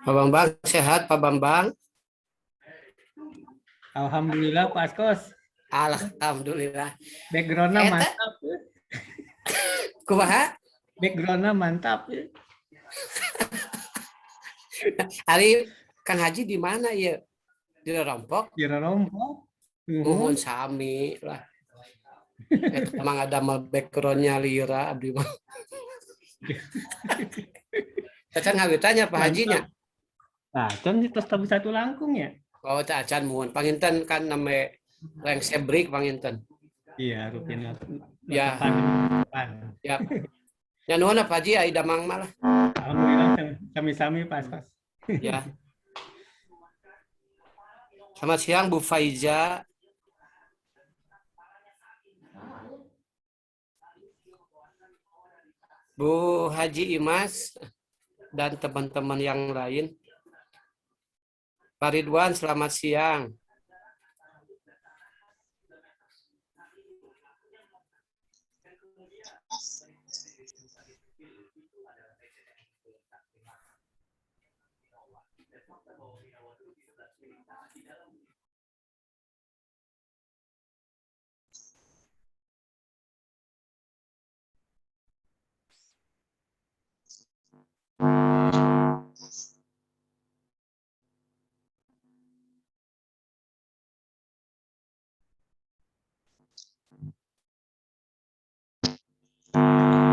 Pak Bambang sehat, Pak Bambang? Alhamdulillah Pak Askos. Alhamdulillah. Backgroundnya Eta mantap. kumaha? Backgroundnya mantap. Ari Kang Haji di mana ya? Di Rompok? Kira rompok. Nuhun sami lah. Eta mah ngadamel backgroundnya Lira abdi mah. Cacan ngawitanya Pak Hajinya. Mantap. Nah, con tos tabu satu langkung ya. Oh, cacan muhun. Panginten kan name reng sebrik panginten. Iya, rutin Ya, depan. ya. Ya nuhun Pak Haji ai damang mah lah. Alhamdulillah sami-sami Pak Askos. Ya. Selamat siang Bu Faiza. Bu Haji Imas dan teman-teman yang lain. Pak Ridwan, selamat siang.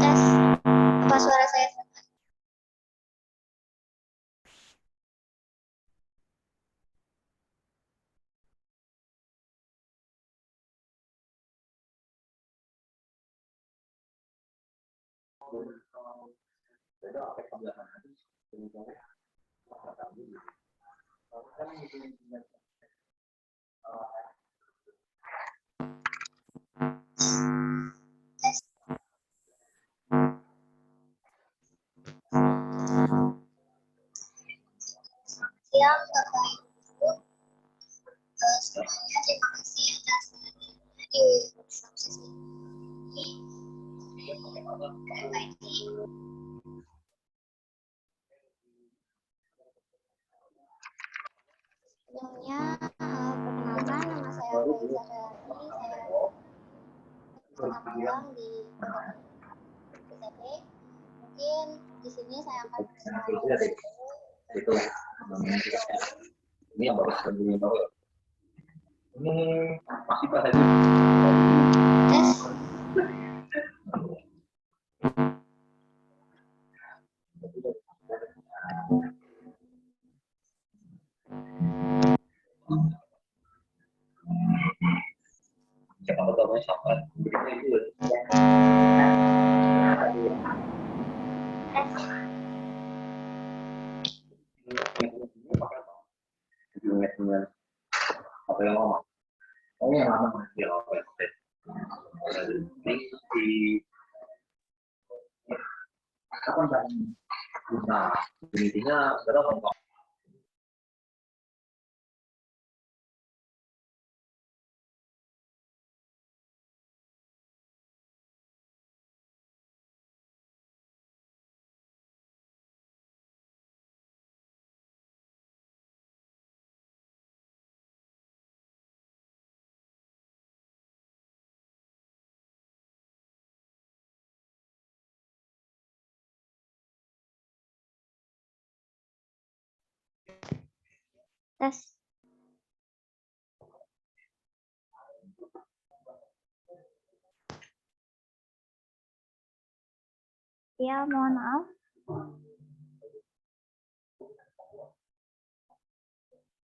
Tes, apa suara saya? Tes. Siang, Bapak Ibu. Sebelumnya terima kasih atas kehadirannya di workshop sesi ini. Sebelumnya, perkenalkan nama saya Faiza Hayati. Saya magang di PTP. Mungkin di sini saya akan berbagi Itu ini yang baru sebelumnya baru ini masih pada tes. siapa tahu siapa itu ingat apa yang lama oh yang lama ya oke di kapan kan nah intinya berapa kok Tes. Ya, mohon maaf.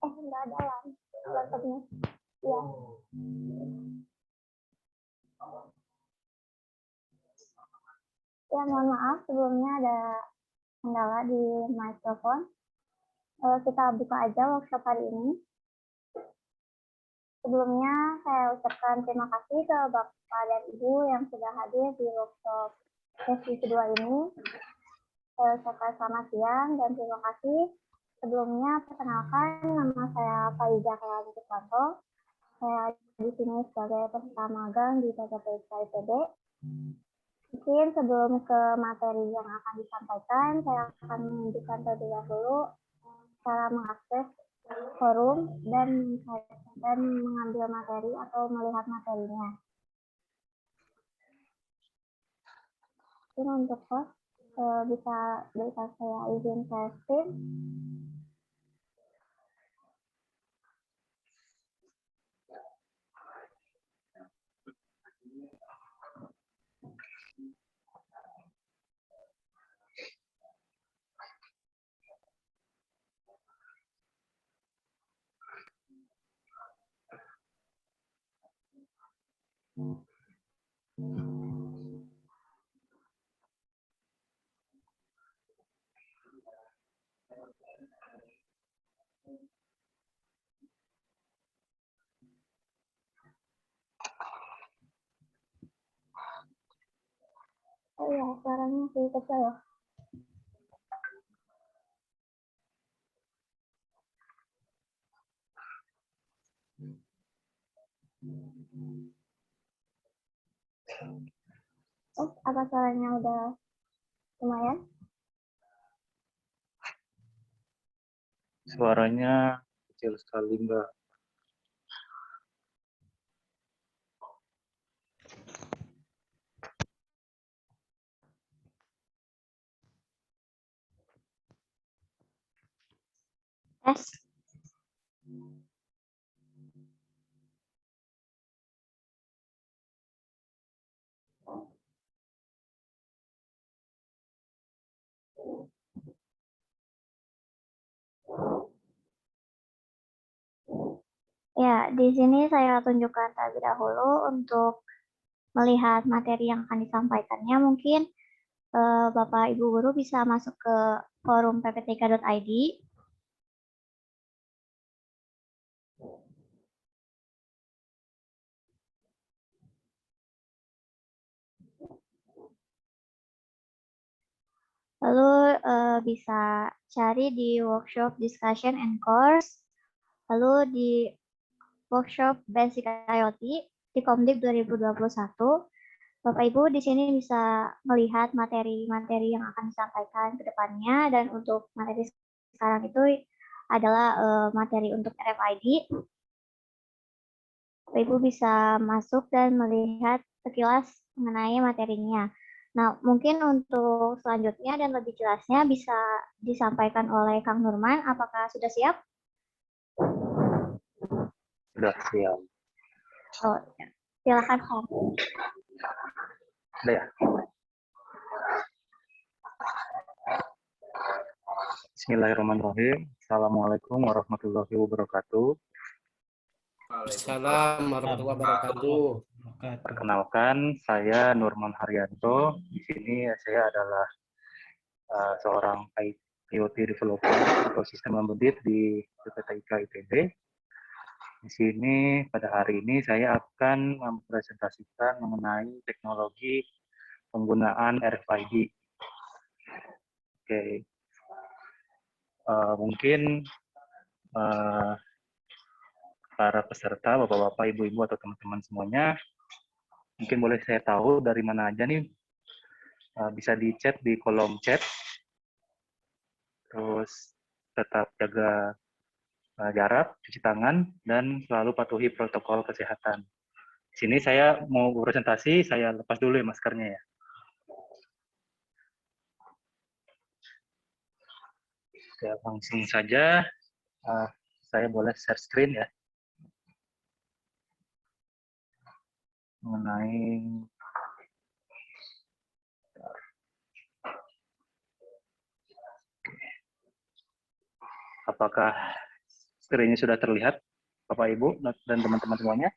Enggak ada laptopnya. Ya. Ya, mohon maaf. Sebelumnya ada kendala di mikrofon. Kita buka aja workshop hari ini. Sebelumnya saya ucapkan terima kasih ke Bapak dan Ibu yang sudah hadir di workshop sesi kedua ini. Saya ucapkan selamat siang dan terima kasih. Sebelumnya perkenalkan nama saya Faiza Hayati Susanto. Saya di sini sebagai peserta magang di PTP IPB. Mungkin sebelum ke materi yang akan disampaikan, saya akan menunjukkan terlebih dahulu cara mengakses forum dan mengambil materi atau melihat materinya. Mungkin untuk host bisa saya izin share screen. Oh iya, suaranya masih kecil ya. Oh, apa suaranya udah lumayan? Suaranya kecil sekali, Mbak. Tes. Ya, di sini saya tunjukkan terlebih dahulu untuk melihat materi yang akan disampaikannya. Mungkin Bapak Ibu Guru bisa masuk ke forum pptk.id. Lalu bisa cari di workshop discussion and course. Lalu di workshop Basic IoT di Komdik 2021. Bapak Ibu di sini bisa melihat materi-materi yang akan disampaikan ke depannya, dan untuk materi sekarang itu adalah materi untuk RFID. Bapak Ibu bisa masuk dan melihat sekilas mengenai materinya. Nah, mungkin untuk selanjutnya dan lebih jelasnya bisa disampaikan oleh Kang Nurman. Apakah sudah siap? Sudah siap. Oh, ya. Silakan, Kang. Udah ya? Bismillahirrahmanirrahim. Assalamualaikum warahmatullahi wabarakatuh. Assalamualaikum warahmatullahi wabarakatuh. Perkenalkan, saya Nurman Haryanto. Di sini saya adalah seorang IoT developer atau sistem embedded di PPTIK ITB. Di sini pada hari ini saya akan mempresentasikan mengenai teknologi penggunaan RFID. Oke, mungkin para peserta, bapak-bapak, ibu-ibu atau teman-teman semuanya, mungkin boleh saya tahu dari mana aja nih, bisa di chat di kolom chat. Terus tetap jaga jarak, cuci tangan, dan selalu patuhi protokol kesehatan. Di sini saya mau presentasi, saya lepas dulu ya maskernya ya. Oke, langsung saja, saya boleh share screen ya. Mengenai apakah screen-nya sudah terlihat, Bapak Ibu dan teman-teman semuanya?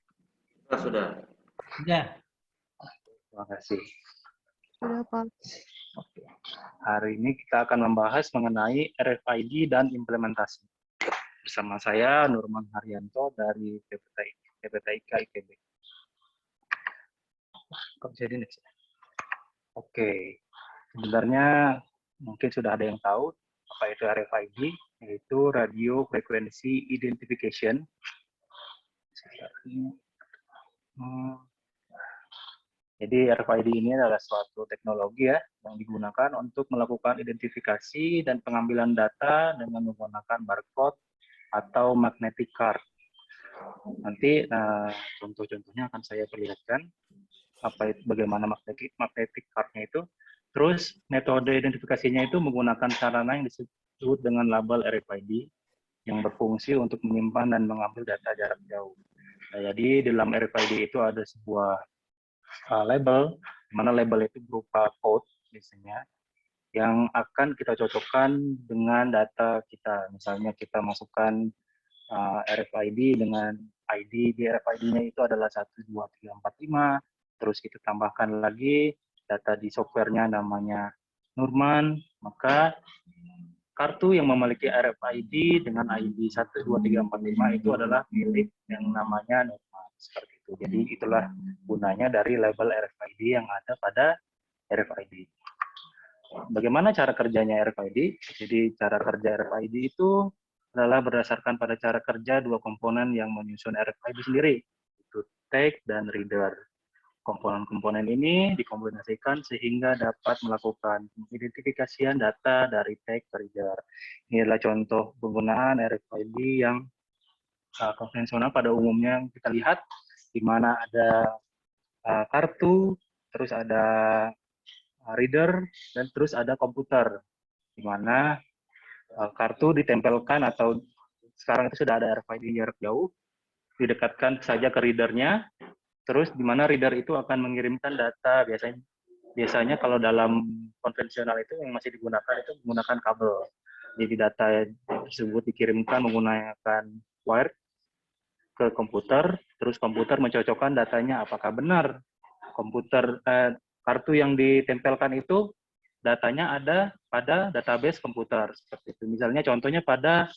Sudah. Ya. Terima kasih. Sudah, Pak. Oke. Hari ini kita akan membahas mengenai RFID dan implementasi. Bersama saya Nurman Haryanto dari PPTIK ITB. Kok jadi next? Oke. Sebenarnya mungkin sudah ada yang tahu apa itu RFID, yaitu Radio Frequency Identification. Jadi RFID ini adalah suatu teknologi ya yang digunakan untuk melakukan identifikasi dan pengambilan data dengan menggunakan barcode atau magnetic card. Nanti contoh-contohnya akan saya perlihatkan bagaimana magnetic card-nya itu. Terus metode identifikasinya itu menggunakan sarana yang disebut dengan label RFID yang berfungsi untuk menyimpan dan mengambil data jarak jauh. Nah, jadi dalam RFID itu ada sebuah label, di mana label itu berupa code biasanya yang akan kita cocokkan dengan data kita. Misalnya kita masukkan RFID dengan ID di RFID-nya itu adalah 12345, terus kita tambahkan lagi data di softwarenya namanya Nurman, maka kartu yang memiliki RFID dengan ID 12345 itu adalah milik yang namanya Nurman. Seperti itu. Jadi itulah gunanya dari label RFID yang ada pada RFID. Bagaimana cara kerjanya RFID? Jadi cara kerja RFID itu adalah berdasarkan pada cara kerja dua komponen yang menyusun RFID sendiri, itu tag dan reader. Komponen-komponen ini dikombinasikan sehingga dapat melakukan identifikasian data dari tag ke reader. Ini adalah contoh penggunaan RFID yang konvensional pada umumnya yang kita lihat, di mana ada kartu, terus ada reader, dan terus ada komputer, di mana kartu ditempelkan atau sekarang itu sudah ada RFID jarak jauh, didekatkan saja ke readernya, terus di mana reader itu akan mengirimkan data. Biasanya kalau dalam konvensional itu yang masih digunakan itu menggunakan kabel. Jadi data tersebut dikirimkan menggunakan wire ke komputer, terus komputer mencocokkan datanya apakah benar kartu yang ditempelkan itu datanya ada pada database komputer seperti itu. Misalnya contohnya pada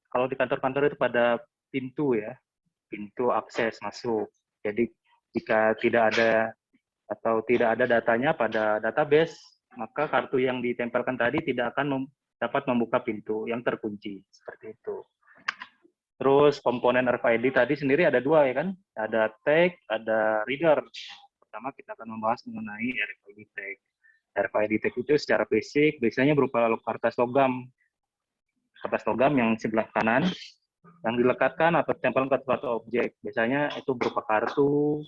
kalau di kantor-kantor itu pada pintu ya, pintu akses masuk. Jadi jika tidak ada datanya pada database, maka kartu yang ditempelkan tadi tidak akan dapat membuka pintu yang terkunci seperti itu. Terus komponen RFID tadi sendiri ada dua ya kan, ada tag, ada reader. Pertama kita akan membahas mengenai RFID tag. RFID tag itu secara basic biasanya berupa kertas logam yang sebelah kanan yang dilekatkan atau ditempelkan ke suatu objek. Biasanya itu berupa kartu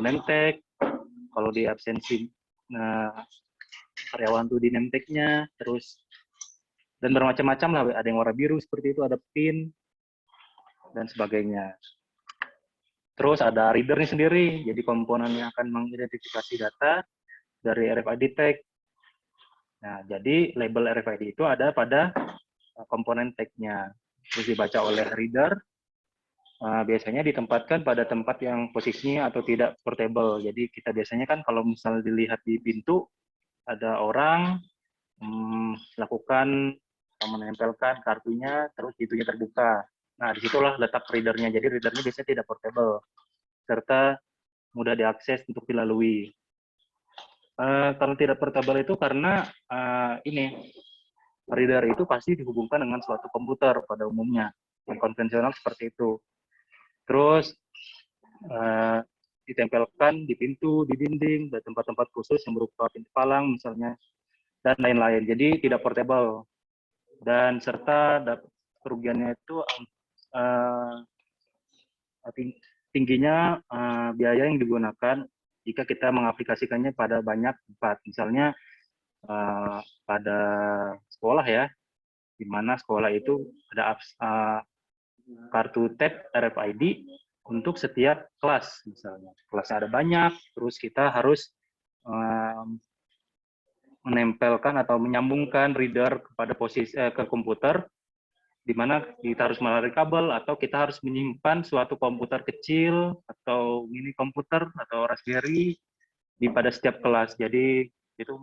name tag. Kalau di absensi karyawan tuh di name tag-nya, terus dan bermacam-macam lah. Ada yang warna biru seperti itu, ada pin dan sebagainya. Terus ada reader-nya sendiri, jadi komponen yang akan mengidentifikasi data dari RFID tag. Nah, jadi label RFID itu ada pada komponen tag-nya. Terus dibaca oleh reader, biasanya ditempatkan pada tempat yang posisinya atau tidak portable. Jadi kita biasanya kan kalau misal dilihat di pintu, ada orang menempelkan kartunya, terus pintunya terbuka. Nah, disitulah letak readernya. Jadi readernya biasanya tidak portable, serta mudah diakses untuk dilalui. Kalau tidak portable itu karena reader itu pasti dihubungkan dengan suatu komputer pada umumnya, yang konvensional seperti itu. Terus ditempelkan di pintu, di dinding, dan tempat-tempat khusus yang berupa pintu palang misalnya, dan lain-lain. Jadi tidak portable. Dan serta kerugiannya itu tingginya biaya yang digunakan jika kita mengaplikasikannya pada banyak tempat. Misalnya pada sekolah ya, di mana sekolah itu ada kartu tag RFID untuk setiap kelas. Misalnya kelasnya ada banyak, terus kita harus menempelkan atau menyambungkan reader kepada ke komputer, di mana kita harus melalui kabel atau kita harus menyimpan suatu komputer kecil atau mini komputer atau Raspberry pada setiap kelas. Jadi itu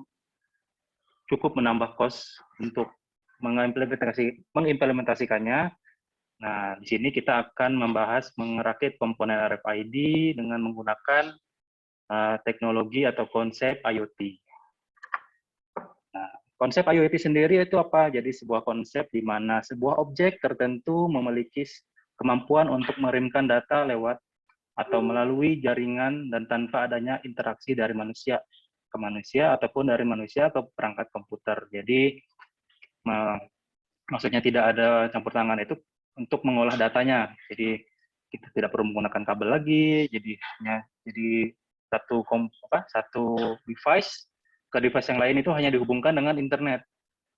cukup menambah kos untuk mengimplementasikannya. Nah, di sini kita akan membahas merakit komponen RFID dengan menggunakan teknologi atau konsep IoT. Nah, konsep IoT sendiri itu apa? Jadi sebuah konsep di mana sebuah objek tertentu memiliki kemampuan untuk mengirimkan data lewat atau melalui jaringan dan tanpa adanya interaksi dari manusia ke manusia ataupun dari manusia ke perangkat komputer. Jadi maksudnya tidak ada campur tangan itu untuk mengolah datanya. Jadi kita tidak perlu menggunakan kabel lagi. Jadi satu device ke device yang lain itu hanya dihubungkan dengan internet.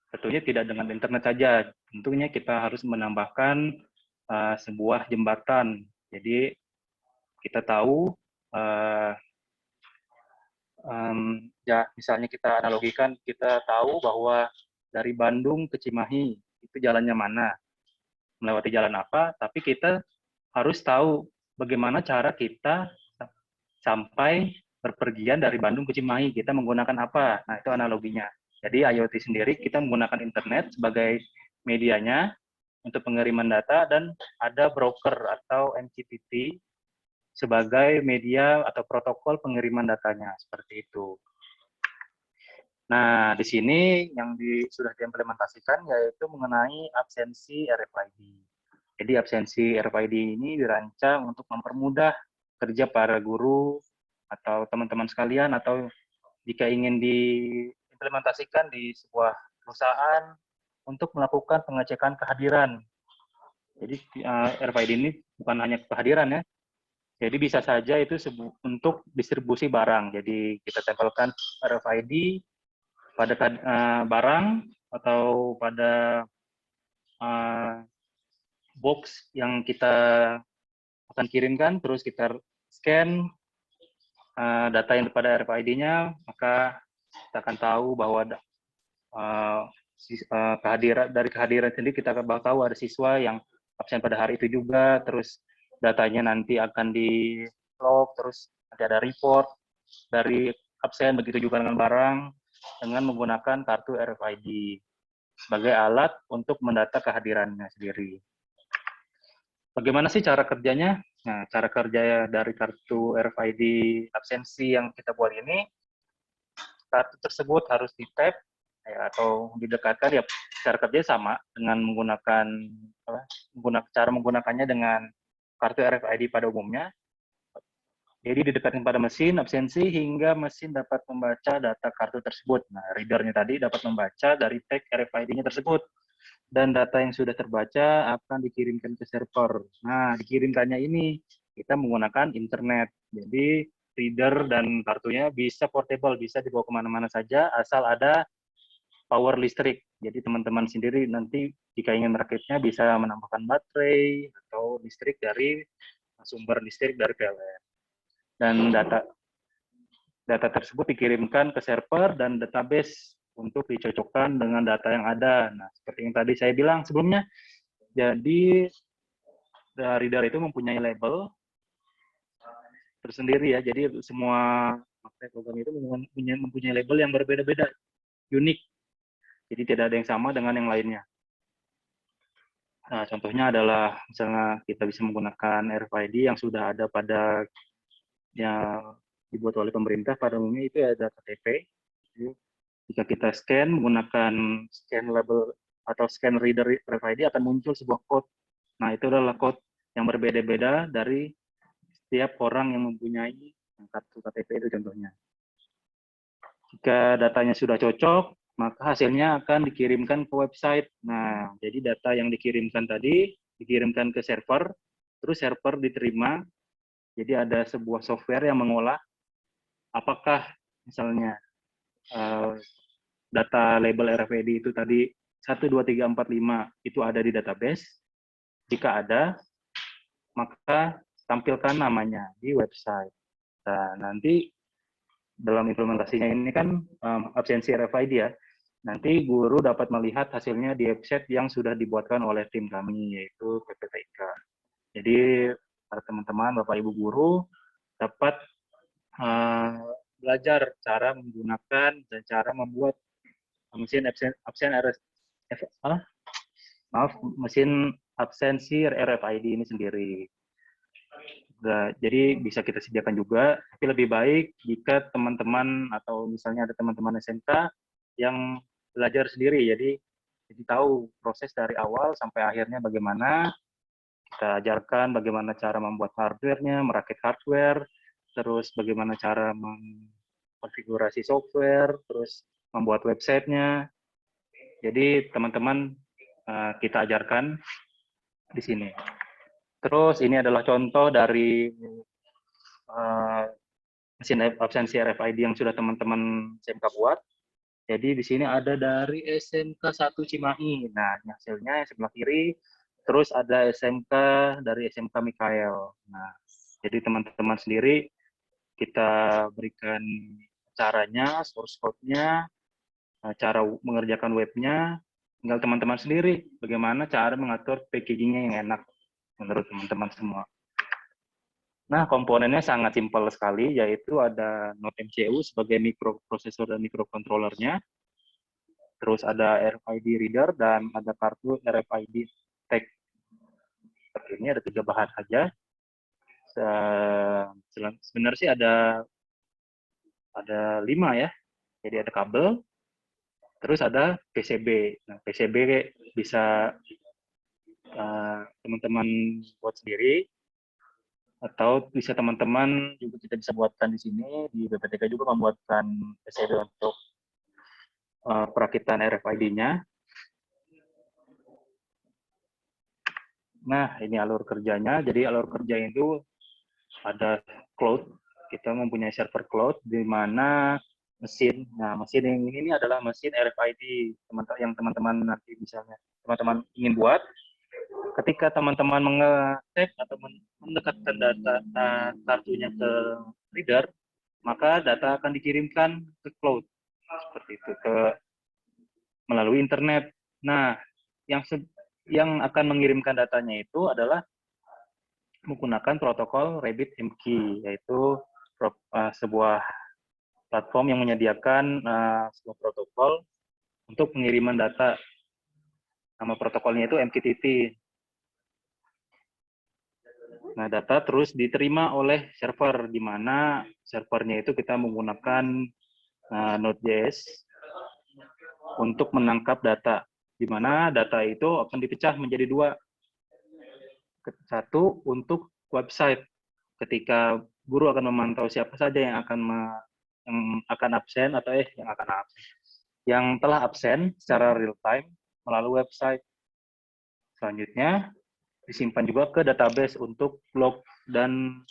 Tentunya tidak dengan internet saja. Tentunya kita harus menambahkan sebuah jembatan. Jadi kita tahu ya misalnya kita analogikan, kita tahu bahwa dari Bandung ke Cimahi itu jalannya mana, melewati jalan apa, tapi kita harus tahu bagaimana cara kita sampai berpergian dari Bandung ke Cimahi, kita menggunakan apa. Nah, itu analoginya. Jadi IoT sendiri kita menggunakan internet sebagai medianya untuk pengiriman data, dan ada broker atau MQTT sebagai media atau protokol pengiriman datanya, seperti itu. Nah, di sini yang sudah diimplementasikan yaitu mengenai absensi RFID. Jadi absensi RFID ini dirancang untuk mempermudah kerja para guru atau teman-teman sekalian, atau jika ingin diimplementasikan di sebuah perusahaan untuk melakukan pengecekan kehadiran. Jadi RFID ini bukan hanya kehadiran ya. Jadi bisa saja itu untuk distribusi barang. Jadi kita tempelkan RFID pada barang atau pada box yang kita akan kirimkan, terus kita scan data yang pada RFID-nya, maka kita akan tahu bahwa dari kehadiran sendiri kita bakal tahu ada siswa yang absen pada hari itu juga, terus datanya nanti akan di-log, terus nanti ada report dari absen, begitu juga dengan barang, dengan menggunakan kartu RFID sebagai alat untuk mendata kehadirannya sendiri. Bagaimana sih cara kerjanya? Nah, cara kerja dari kartu RFID absensi yang kita buat ini, kartu tersebut harus di-tap ya, atau didekatkan, ya cara kerja sama dengan cara menggunakannya dengan kartu RFID pada umumnya. Jadi didekatkan pada mesin absensi hingga mesin dapat membaca data kartu tersebut. Nah, readernya tadi dapat membaca dari tag RFID-nya tersebut. Dan data yang sudah terbaca akan dikirimkan ke server. Nah, dikirimkannya ini kita menggunakan internet. Jadi reader dan kartunya bisa portable, bisa dibawa kemana-mana saja asal ada power listrik. Jadi teman-teman sendiri nanti jika ingin merakitnya bisa menambahkan baterai atau listrik dari sumber listrik dari PLN. Dan data tersebut dikirimkan ke server dan database untuk dicocokkan dengan data yang ada. Nah, seperti yang tadi saya bilang sebelumnya, jadi reader itu mempunyai label tersendiri ya. Jadi semua program itu mempunyai label yang berbeda-beda, unik. Jadi tidak ada yang sama dengan yang lainnya. Nah, contohnya adalah misalnya kita bisa menggunakan RFID yang sudah ada pada yang dibuat oleh pemerintah, pada umumnya itu ada KTP. Jadi, jika kita scan menggunakan scan label atau scan reader RFID akan muncul sebuah code. Nah, itu adalah code yang berbeda-beda dari setiap orang yang mempunyai kartu KTP itu contohnya. Jika datanya sudah cocok, maka hasilnya akan dikirimkan ke website. Nah, jadi data yang dikirimkan tadi dikirimkan ke server, terus server diterima. Jadi ada sebuah software yang mengolah apakah misalnya data label RFID itu tadi 1, 2, 3, 4, 5 itu ada di database. Jika ada, maka tampilkan namanya di website. Nah, nanti dalam implementasinya ini kan absensi RFID ya. Nanti guru dapat melihat hasilnya di website yang sudah dibuatkan oleh tim kami, yaitu PPTIK. Jadi para teman-teman, Bapak Ibu guru dapat belajar cara menggunakan dan cara membuat mesin absensi RFID ini sendiri. Nah, jadi bisa kita sediakan juga, tapi lebih baik jika teman-teman atau misalnya ada teman-teman SMK yang belajar sendiri, jadi tahu proses dari awal sampai akhirnya bagaimana. Kita ajarkan bagaimana cara membuat hardware-nya, merakit hardware, terus bagaimana cara mengkonfigurasi software, terus membuat website-nya. Jadi teman-teman kita ajarkan di sini. Terus ini adalah contoh dari mesin absensi RFID yang sudah teman-teman SMK buat. Jadi di sini ada dari SMK 1 Cimahi. Nah, ini hasilnya yang sebelah kiri. Terus ada SMK dari SMK Mikael. Nah, jadi teman-teman sendiri kita berikan caranya, source code-nya, cara mengerjakan webnya. Tinggal teman-teman sendiri bagaimana cara mengatur packaging-nya yang enak menurut teman-teman semua. Nah, komponennya sangat simpel sekali, yaitu ada Node MCU sebagai mikroprosesor dan mikrokontrolernya, terus ada RFID reader, dan ada kartu RFID tag. Seperti ini ada 3 bahan saja. Sebenarnya sih ada 5 ya. Jadi ada kabel, terus ada PCB. Nah, PCB bisa teman-teman buat sendiri, atau bisa teman-teman juga kita bisa buatkan di sini. Di BPTK juga membuatkan PCB untuk perakitan RFID-nya. Nah, ini alur kerjanya. Jadi alur kerja itu ada cloud. Kita mempunyai server cloud di mana mesin. Nah, mesin yang ini adalah mesin RFID yang teman-teman nanti misalnya teman-teman ingin buat. Ketika teman-teman mengetik atau mendekatkan data kartunya ke reader, maka data akan dikirimkan ke cloud seperti itu, melalui internet. Nah, yang akan mengirimkan datanya itu adalah menggunakan protokol RabbitMQ, yaitu sebuah platform yang menyediakan sebuah protokol untuk pengiriman data. Nama protokolnya itu MQTT. Nah, data terus diterima oleh server, di mana servernya itu kita menggunakan Node.js untuk menangkap data, di mana data itu akan dipecah menjadi 2. Satu untuk website, ketika guru akan memantau siapa saja yang akan absen atau yang telah absen secara real time melalui website. Selanjutnya disimpan juga ke database untuk log dan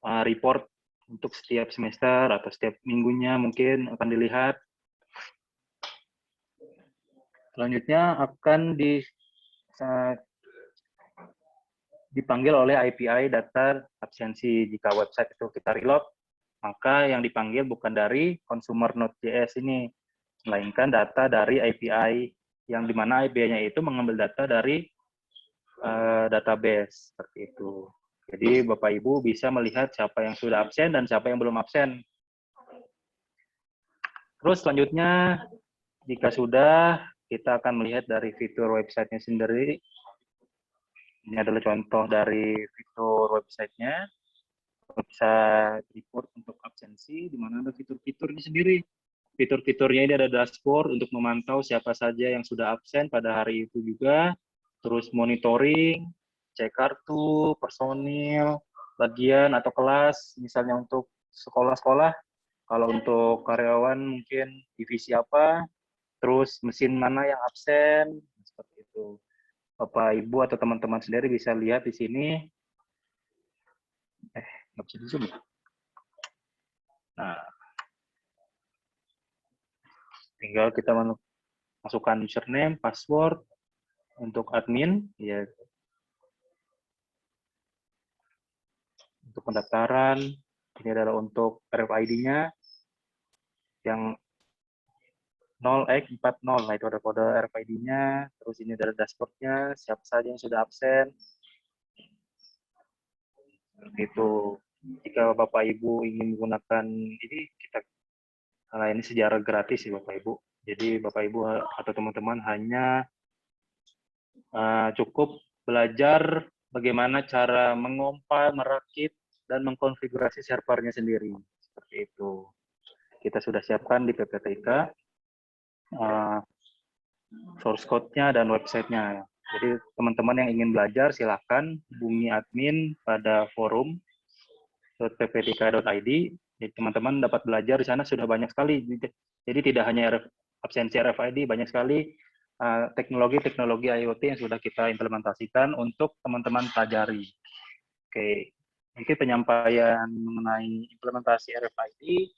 report untuk setiap semester atau setiap minggunya mungkin akan dilihat. Selanjutnya akan dipanggil oleh API data absensi. Jika website itu kita reload, maka yang dipanggil bukan dari consumer Node.js ini, melainkan data dari API, yang dimana API-nya itu mengambil data dari database, seperti itu. Jadi Bapak Ibu bisa melihat siapa yang sudah absen dan siapa yang belum absen. Terus selanjutnya, jika sudah, kita akan melihat dari fitur website-nya sendiri. Ini adalah contoh dari fitur website-nya. Bisa report untuk absensi, di mana ada fitur-fiturnya sendiri. Fitur-fiturnya ini ada dashboard untuk memantau siapa saja yang sudah absen pada hari itu juga. Terus monitoring, cek kartu, personil, bagian atau kelas, misalnya untuk sekolah-sekolah. Kalau untuk karyawan mungkin divisi apa, terus mesin mana yang absen, seperti itu. Bapak, Ibu, atau teman-teman sendiri bisa lihat di sini. Nggak bisa di-zoom ya? Nah, tinggal kita masukkan username, password untuk admin, ya. Untuk pendaftaran, ini adalah untuk RFID-nya yang 0x40. Nah, itu ada kode RFID-nya. Terus ini adalah dashboard-nya, siapa saja yang sudah absen. Seperti itu. Jika Bapak Ibu ingin menggunakan ini, ini secara gratis sih Bapak Ibu. Jadi Bapak Ibu atau teman-teman hanya cukup belajar bagaimana cara mengompil, merakit, dan mengkonfigurasi servernya sendiri. Seperti itu. Kita sudah siapkan di PPTK source code-nya dan website-nya. Jadi teman-teman yang ingin belajar silahkan hubungi admin pada forum.pptk.id. Jadi teman-teman dapat belajar di sana sudah banyak sekali. Jadi tidak hanya absensi RFID, banyak sekali teknologi-teknologi IoT yang sudah kita implementasikan untuk teman-teman pelajari. Oke, mungkin penyampaian mengenai implementasi RFID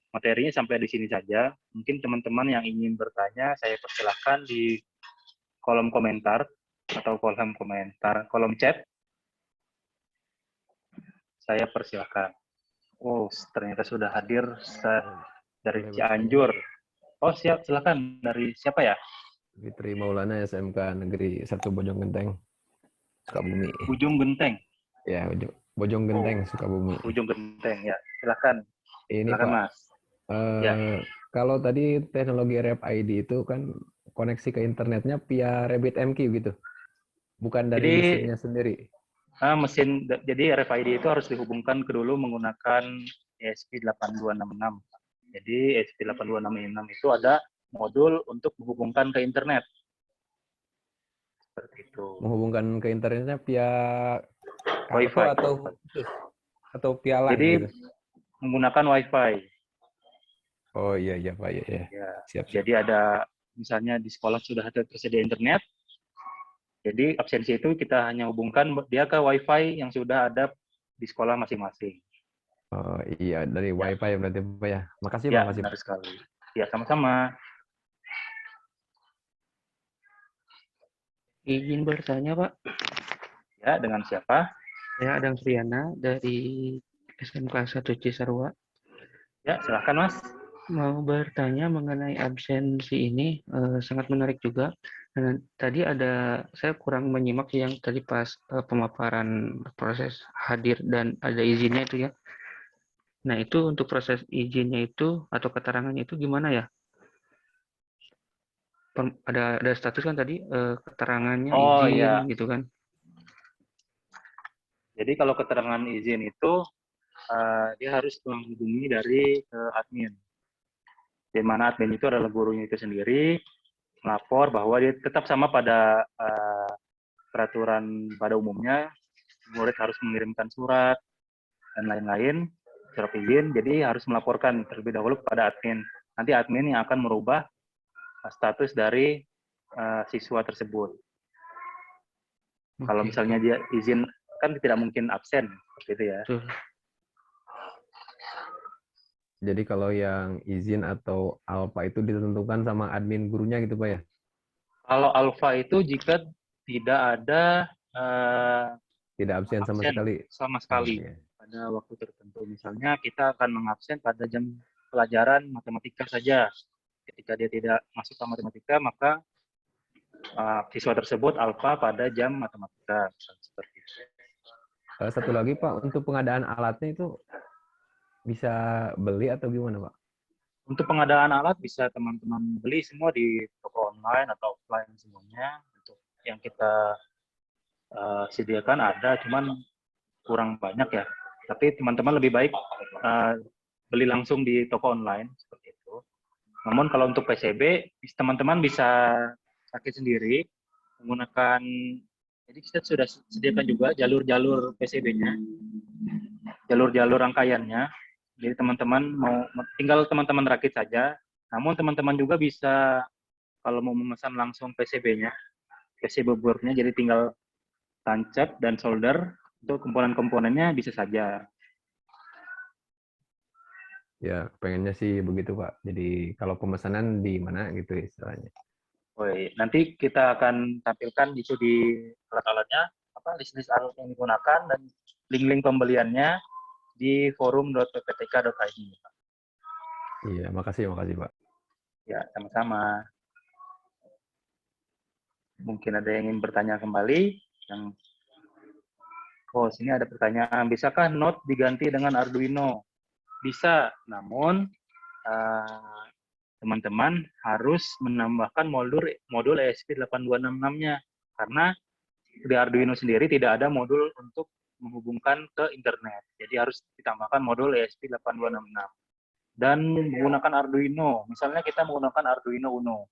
materinya sampai di sini saja. Mungkin teman-teman yang ingin bertanya, saya persilahkan di kolom komentar atau kolom chat. Saya persilahkan. Oh, ternyata sudah hadir dari Cianjur. Oh, siap, silakan. Dari siapa ya? Fitri Maulana, SMK Negeri 1 Bojonggenteng, Sukabumi. Ujung Genteng. Ya, Bojonggenteng, Oh, Sukabumi. Ujung Genteng, ya. Silakan. Ini Silakan, Pak, Mas. Ya. Kalau tadi teknologi RFID itu kan koneksi ke internetnya via RabbitMQ gitu, bukan dari Jadi, mesinnya sendiri. jadi RFID itu harus dihubungkan dulu menggunakan ESP8266. Jadi ESP8266 itu ada modul untuk menghubungkan ke internet. Seperti itu. Menghubungkan ke internetnya via Wi-Fi. kartu atau via LAN Jadi gitu. menggunakan Wi-Fi. Oh iya Pak, iya. Ya. Siap. Jadi ada misalnya di sekolah sudah ada tersedia internet. Jadi absensi itu kita hanya hubungkan dia ke Wi-Fi yang sudah ada di sekolah masing-masing. Oh iya, dari Wi-Fi berarti Pak ya. Makasih Ya, Pak, makasih. benar sekali. Ya, sama-sama. Izin bertanya, Pak. Ya, dengan siapa? Saya Adang Suryana dari SMK 1 Cisarua. Ya, silakan Mas. Mau bertanya mengenai absensi ini, sangat menarik juga. Tadi saya kurang menyimak yang tadi pas pemaparan proses hadir dan ada izinnya itu ya. Nah, itu untuk proses izinnya itu atau keterangannya itu gimana ya? Ada status kan tadi keterangannya Oh izin iya. gitu kan. Jadi kalau keterangan izin itu dia harus menghubungi dari admin. Di mana admin itu adalah gurunya itu sendiri, melapor bahwa dia tetap sama pada peraturan pada umumnya, murid harus mengirimkan surat dan lain-lain, surat izin, jadi harus melaporkan terlebih dahulu kepada admin. Nanti admin yang akan merubah status dari siswa tersebut. Kalau misalnya dia izin, kan tidak mungkin absen, seperti itu ya. Betul. Jadi kalau yang izin atau alfa itu ditentukan sama admin gurunya gitu Pak ya? Kalau alfa itu jika tidak ada Tidak absen sama sekali? Sama sekali. Oh, iya. Pada waktu tertentu. Misalnya kita akan mengabsen pada jam pelajaran matematika saja. Ketika dia tidak masuk ke matematika, maka siswa tersebut alfa pada jam matematika. Seperti itu. Satu lagi Pak, untuk pengadaan alatnya itu bisa beli atau gimana Pak? Untuk pengadaan alat bisa teman-teman beli semua di toko online atau offline semuanya. Untuk yang kita sediakan ada, cuman kurang banyak ya. Tapi teman-teman lebih baik beli langsung di toko online seperti itu. Namun kalau untuk PCB, teman-teman bisa rakit sendiri menggunakan. Jadi kita sudah sediakan juga jalur-jalur PCB-nya, jalur-jalur rangkaiannya. Jadi teman-teman tinggal teman-teman rakit saja. Namun teman-teman juga bisa kalau mau memesan langsung PCB-nya, PCB board-nya, jadi tinggal tancap dan solder. Untuk komponen-komponennya bisa saja. Ya, pengennya sih begitu Pak. Jadi kalau pemesanan di mana gitu istilahnya. Nanti kita akan tampilkan itu di alat-alatnya, list-list alat yang digunakan dan link-link pembeliannya di forum.pptk.id. Iya, makasih Pak. Ya, sama-sama. Mungkin ada yang ingin bertanya kembali. Sini ada pertanyaan, bisakah Note diganti dengan Arduino? Bisa, namun teman-teman harus menambahkan modul ESP8266-nya, karena di Arduino sendiri tidak ada modul untuk menghubungkan ke internet. Jadi harus ditambahkan modul ESP8266. Dan menggunakan Arduino, misalnya kita menggunakan Arduino Uno.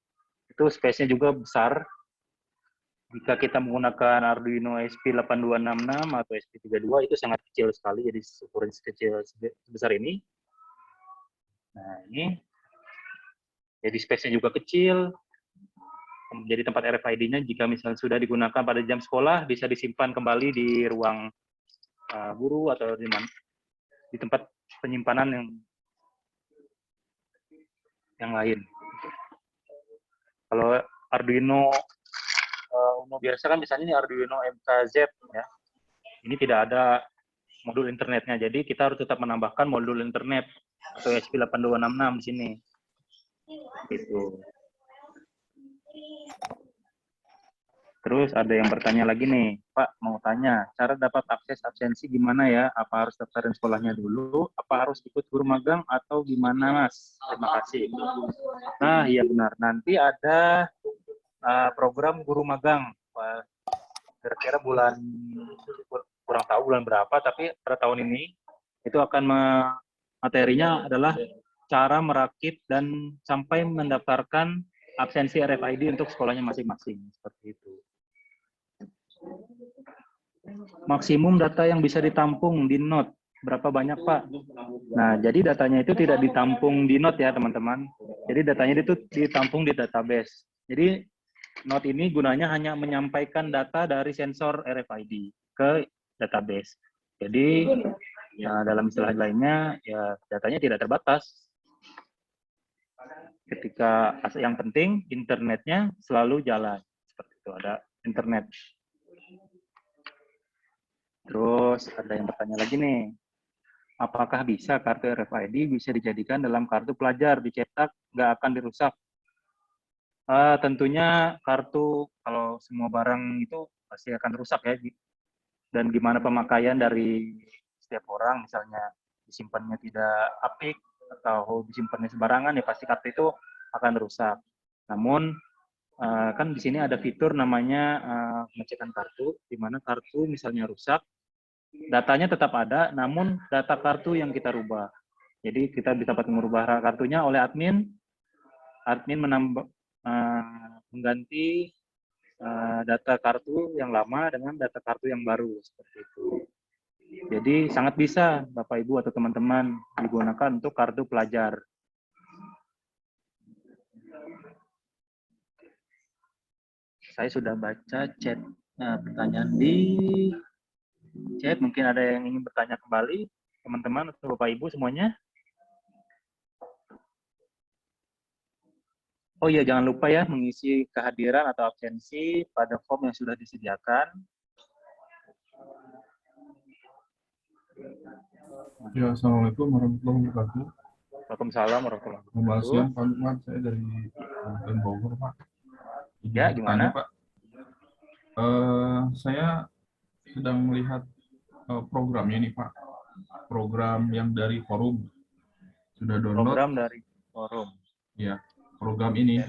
Itu space-nya juga besar. Jika kita menggunakan Arduino SP8266 atau SP32 itu sangat kecil sekali, jadi ukuran sebesar ini. Nah, ini jadi space-nya juga kecil. Jadi tempat RFID-nya jika misalnya sudah digunakan pada jam sekolah bisa disimpan kembali di ruang guru atau di tempat penyimpanan yang lain. Kalau Arduino Uno biasa kan misalnya ini Arduino MKZ ya. Ini tidak ada modul internetnya, jadi kita harus tetap menambahkan modul internet atau SP8266 di sini. Gitu. Terus ada yang bertanya lagi nih, Pak mau tanya, cara dapat akses absensi gimana ya? Apa harus daftarin sekolahnya dulu? Apa harus ikut guru magang atau gimana Mas? Terima kasih. Nah iya benar, nanti ada program guru magang. Kira-kira bulan, kurang tahu bulan berapa, tapi pada tahun ini itu akan materinya adalah cara merakit dan sampai mendaftarkan absensi RFID untuk sekolahnya masing-masing. Seperti itu. Maksimum data yang bisa ditampung di Note, berapa banyak Pak? Nah, jadi datanya itu tidak ditampung di Note ya teman-teman. Jadi datanya itu ditampung di database. Jadi Note ini gunanya hanya menyampaikan data dari sensor RFID ke database. Jadi dalam istilah lainnya ya datanya tidak terbatas. Ketika yang penting internetnya selalu jalan. Seperti itu, ada internet. Terus ada yang bertanya lagi nih, apakah bisa kartu RFID bisa dijadikan dalam kartu pelajar, dicetak nggak akan dirusak? Tentunya kartu kalau semua barang itu pasti akan rusak ya. Dan gimana pemakaian dari setiap orang, misalnya disimpannya tidak apik atau disimpannya sembarangan ya pasti kartu itu akan rusak. Namun kan di sini ada fitur namanya pengecekan kartu, di mana kartu misalnya rusak, datanya tetap ada, namun data kartu yang kita rubah. Jadi kita bisa dapat merubah kartunya oleh admin mengganti data kartu yang lama dengan data kartu yang baru seperti itu. Jadi sangat bisa Bapak Ibu atau teman-teman digunakan untuk kartu pelajar. Saya sudah baca chat pertanyaan di chat, mungkin ada yang ingin bertanya kembali, teman-teman atau Bapak Ibu semuanya. Oh iya, jangan lupa ya mengisi kehadiran atau absensi pada form yang sudah disediakan. Ya, Assalamualaikum warahmatullahi wabarakatuh. Waalaikumsalam warahmatullahi Selamat wabarakatuh. siang, Pak Lukman. Saya dari Kabupaten Bogor, Pak. Ya, gimana? Pak? Saya sedang melihat programnya nih, Pak. Program yang dari forum. Sudah download. Program dari forum. Ya, program ini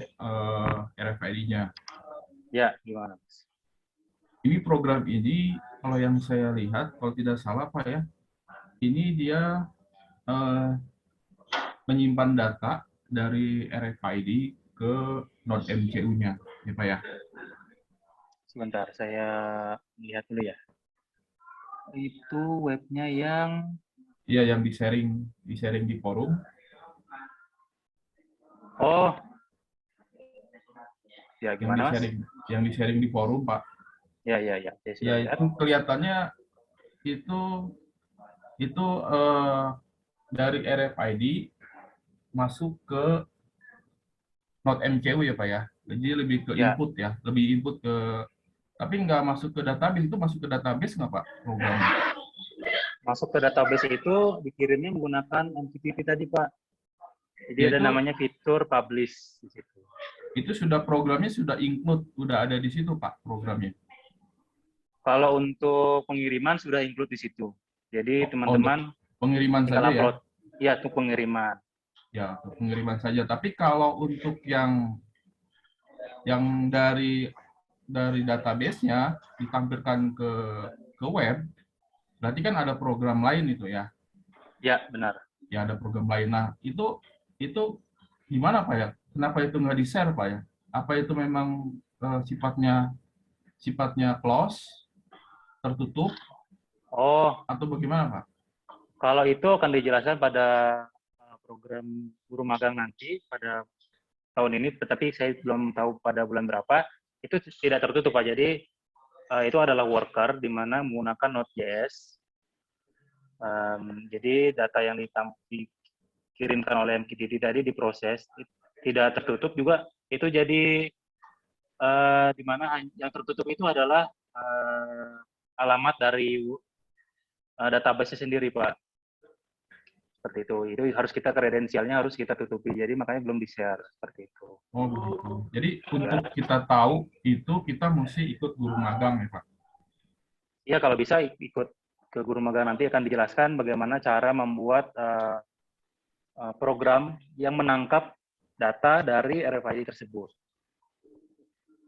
RFID-nya. Ya, gimana? Ini program ini, kalau yang saya lihat, kalau tidak salah, Pak ya, ini dia menyimpan data dari RFID ke Node MCU-nya, ya Pak ya. Sebentar, saya lihat dulu ya. Itu webnya yang... Iya, yang di-sharing di forum. Oh. Ya, gimana, Mas? Yang di-sharing di forum, Pak. Ya. Ya, itu kelihatannya itu dari RFID masuk ke Node MCU ya Pak ya. Jadi lebih ke input ya, lebih input ke, tapi nggak masuk ke database. Itu masuk ke database nggak Pak programnya? Masuk ke database itu dikirimnya menggunakan MQTT tadi Pak. Jadi Ya, ada namanya fitur publish di situ. Itu sudah programnya sudah include, sudah ada di situ Pak programnya. Kalau untuk pengiriman sudah include di situ. Jadi teman-teman pengiriman saja upload. Ya. Ya, untuk pengiriman. Ya, untuk pengiriman saja. Tapi kalau untuk yang dari database-nya ditampilkan ke web, berarti kan ada program lain itu ya? Ya, benar. Ya, ada program lain. Nah, itu gimana Pak ya? Kenapa itu nggak di-share Pak ya? apa itu memang sifatnya close, tertutup, Oh, atau bagaimana, Pak? kalau itu akan dijelaskan pada program guru magang nanti pada tahun ini, tetapi saya belum tahu pada bulan berapa. Itu tidak tertutup, Pak. Jadi itu adalah worker di mana menggunakan Node.js. Jadi data yang dikirimkan oleh MQTT tadi diproses, tidak tertutup juga. Itu jadi di mana yang tertutup itu adalah alamat dari database sendiri, Pak. Seperti itu. Itu harus kita kredensialnya harus kita tutupi. Jadi makanya belum di-share seperti itu. Oh begitu. Jadi untuk kita tahu itu kita mesti ikut guru magang ya, Pak. Iya, kalau bisa ikut ke guru magang, nanti akan dijelaskan bagaimana cara membuat program yang menangkap data dari RFID tersebut.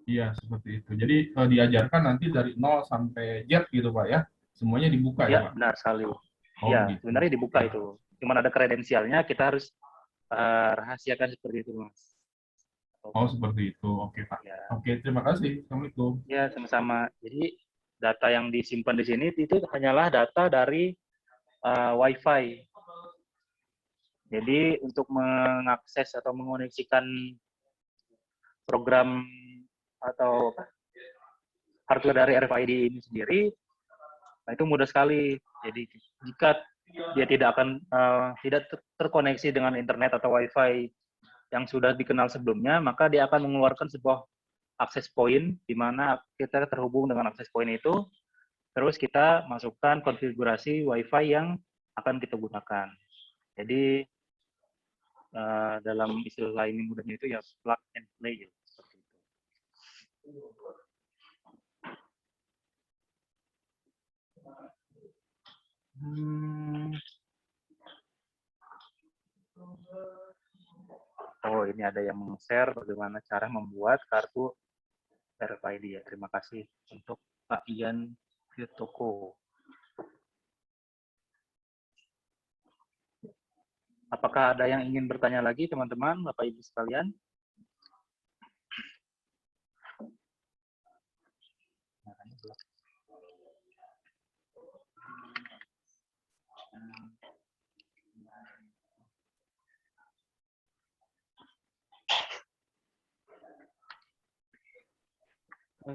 Iya, seperti itu. Jadi diajarkan nanti dari 0 sampai Z gitu, Pak ya. Semuanya dibuka ya, Ya, Pak? benar sekali. Oh, Ya, begitu. sebenarnya dibuka itu. Cuma ada kredensialnya, kita harus rahasiakan seperti itu, Mas. Oh, seperti itu. Oke, Pak. Ya. Oke, terima kasih. Assalamualaikum. Ya, sama-sama. Jadi data yang disimpan di sini itu hanyalah data dari Wi-Fi. Jadi untuk mengakses atau mengoneksikan program atau hardware dari RFID ini sendiri, nah itu mudah sekali. Jadi jika dia tidak akan tidak terkoneksi dengan internet atau Wi-Fi yang sudah dikenal sebelumnya, maka dia akan mengeluarkan sebuah akses point di mana kita terhubung dengan akses point itu, terus kita masukkan konfigurasi Wi-Fi yang akan kita gunakan. Jadi dalam istilah ini mudahnya itu ya plug and play ya, seperti itu. Oh, ini ada yang meng-share bagaimana cara membuat kartu RFID ya. Terima kasih untuk Pak Ian Fyutoko. Apakah ada yang ingin bertanya lagi, teman-teman, Bapak Ibu sekalian?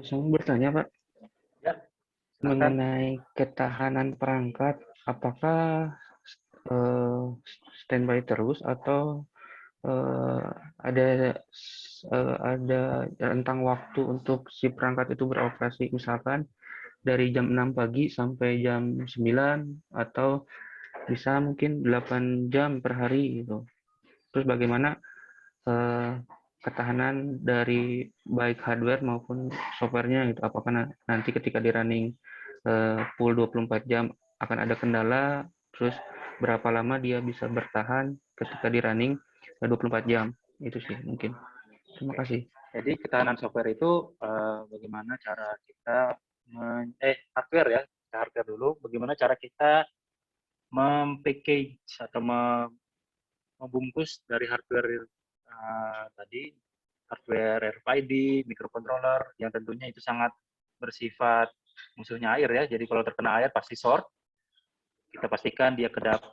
Saya mau bertanya, Pak, Ya, silakan. mengenai ketahanan perangkat, apakah standby terus atau ada rentang waktu untuk si perangkat itu beroperasi, misalkan dari jam 6 pagi sampai jam 9 atau bisa mungkin 8 jam per hari gitu. Terus bagaimana ketahanan dari baik hardware maupun softwarenya gitu. Apakah nanti ketika di running full 24 jam akan ada kendala, terus berapa lama dia bisa bertahan ketika di running 24 jam. Itu sih mungkin. Terima kasih. Jadi ketahanan software itu bagaimana cara kita hardware ya, hardware dulu. Bagaimana cara kita mempackage atau membungkus dari hardware tadi, hardware RFID, microcontroller yang tentunya itu sangat bersifat musuhnya air ya. Jadi kalau terkena air pasti short. Kita pastikan dia kedap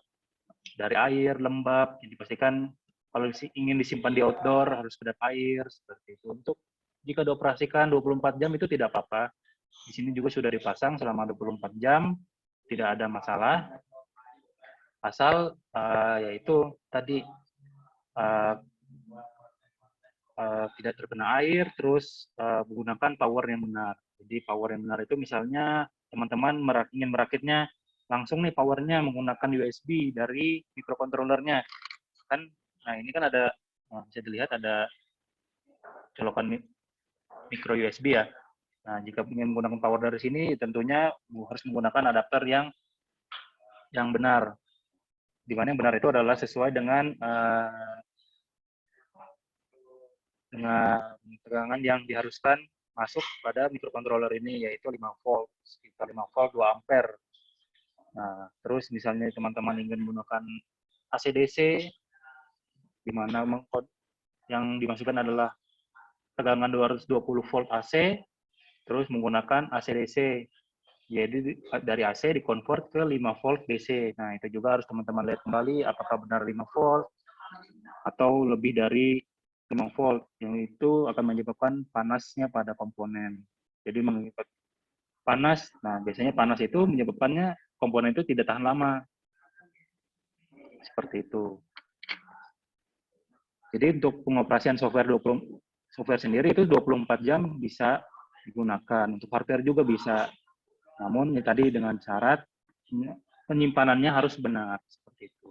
dari air, lembab. Jadi pastikan kalau ingin disimpan di outdoor harus kedap air seperti itu. Untuk jika dioperasikan 24 jam itu tidak apa-apa. Di sini juga sudah dipasang selama 24 jam, tidak ada masalah. Asal yaitu tadi tidak terkena air, terus menggunakan power yang benar. Jadi power yang benar itu misalnya teman-teman ingin merakitnya langsung nih powernya menggunakan USB dari microcontrollernya. Kan, nah ini kan ada, bisa dilihat ada colokan micro USB ya. Nah, jika ingin menggunakan power dari sini, tentunya harus menggunakan adapter yang benar. Di mana yang benar itu adalah sesuai dengan tegangan yang diharuskan masuk pada microcontroller ini, yaitu 5 volt, sekitar 5 volt 2 ampere. Nah, terus misalnya teman-teman ingin menggunakan AC/DC, di mana yang dimasukkan adalah tegangan 220 volt AC, terus menggunakan AC/DC. Jadi dari AC dikonvert ke 5 volt DC. Nah, itu juga harus teman-teman lihat kembali apakah benar 5 volt atau lebih dari 5 volt. Yang itu akan menyebabkan panasnya pada komponen. Jadi mengikat panas, nah biasanya panas itu menyebabkannya komponen itu tidak tahan lama. Seperti itu. Jadi untuk pengoperasian software sendiri itu 24 jam bisa digunakan. Untuk hardware juga bisa. Namun ya tadi dengan syarat penyimpanannya harus benar seperti itu.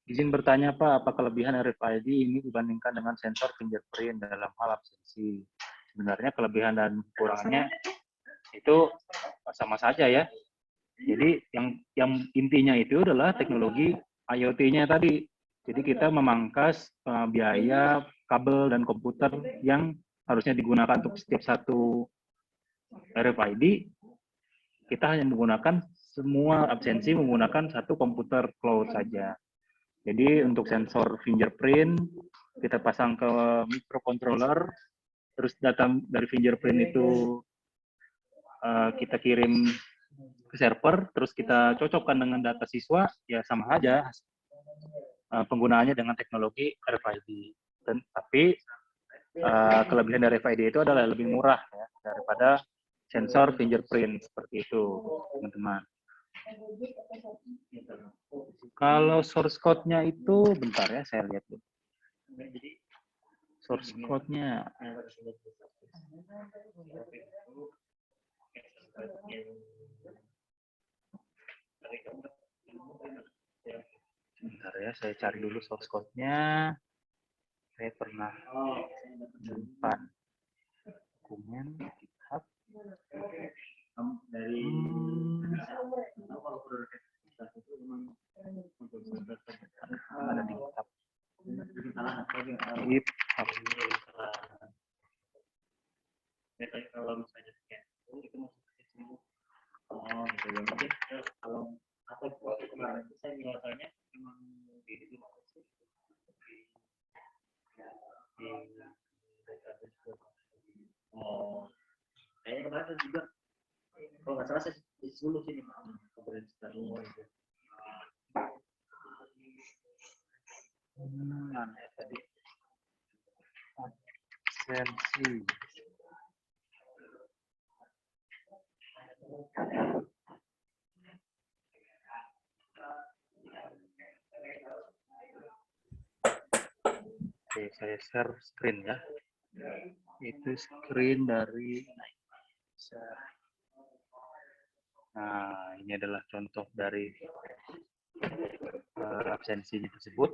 Izin bertanya Pak, apa kelebihan RFID ini dibandingkan dengan sensor fingerprint dalam hal absensi? Sebenarnya kelebihan dan kekurangannya itu sama saja ya. Jadi yang intinya itu adalah teknologi IoT-nya tadi. Jadi kita memangkas biaya kabel dan komputer yang harusnya digunakan untuk setiap satu RFID, kita hanya menggunakan semua absensi menggunakan satu komputer cloud saja. Jadi untuk sensor fingerprint, kita pasang ke microcontroller, terus data dari fingerprint itu kita kirim ke server, terus kita cocokkan dengan data siswa, ya sama aja penggunaannya dengan teknologi RFID. Tapi kelebihan dari RFID itu adalah lebih murah ya, daripada sensor fingerprint seperti itu, teman-teman. Kalau source code-nya itu, bentar ya, saya lihat dulu. Source code-nya. Bentar ya, saya cari dulu source code-nya. Saya pernah simpan dokumen GitHub. Dari ada di GitHub. Kalau misalnya itu kalau atau waktu kemarin saya nyatanya memang di kayaknya kemarin juga kalau nggak salah saya di Sulu sini tadi absensi. Oke, saya share screen ya. Itu screen dari nah, ini adalah contoh dari absensi tersebut.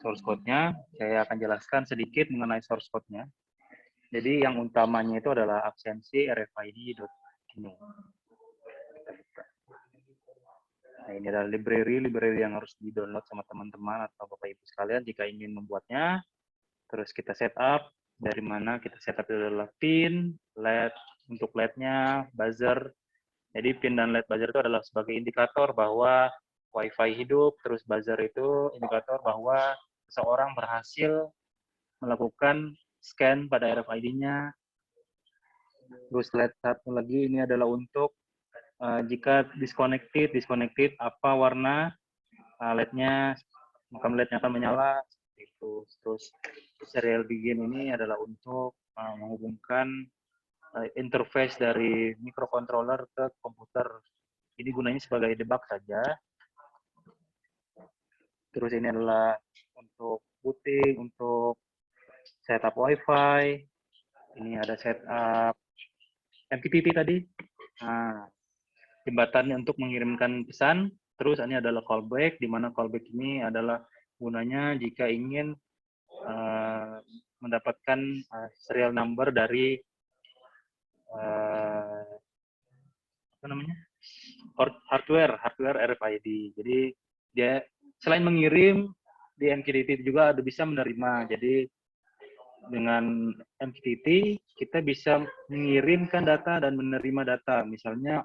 Source code-nya, saya akan jelaskan sedikit mengenai source code-nya. Jadi yang utamanya itu adalah absensi rfid.ino. Nah, ini adalah library yang harus di-download sama teman-teman atau Bapak Ibu sekalian jika ingin membuatnya. Terus kita setup, dari mana kita setup itu adalah pin, LED, untuk LED-nya, buzzer. Jadi pin dan LED buzzer itu adalah sebagai indikator bahwa Wi-Fi hidup, terus buzzer itu indikator bahwa seseorang berhasil melakukan scan pada RFID-nya. Terus LED satu lagi ini adalah untuk jika disconnected apa warna LED-nya, maka LED-nya akan menyala. Itu. Terus serial begin ini adalah untuk menghubungkan interface dari microcontroller ke komputer. Ini gunanya sebagai debug saja. Terus ini adalah untuk booting, untuk setup Wi-Fi. Ini ada setup MQTT tadi. Nah, jembatannya untuk mengirimkan pesan. Terus ini adalah callback, di mana callback ini adalah gunanya jika ingin mendapatkan serial number dari apa namanya, hardware RFID. Jadi dia selain mengirim di MQTT juga ada bisa menerima. Jadi dengan MQTT kita bisa mengirimkan data dan menerima data. Misalnya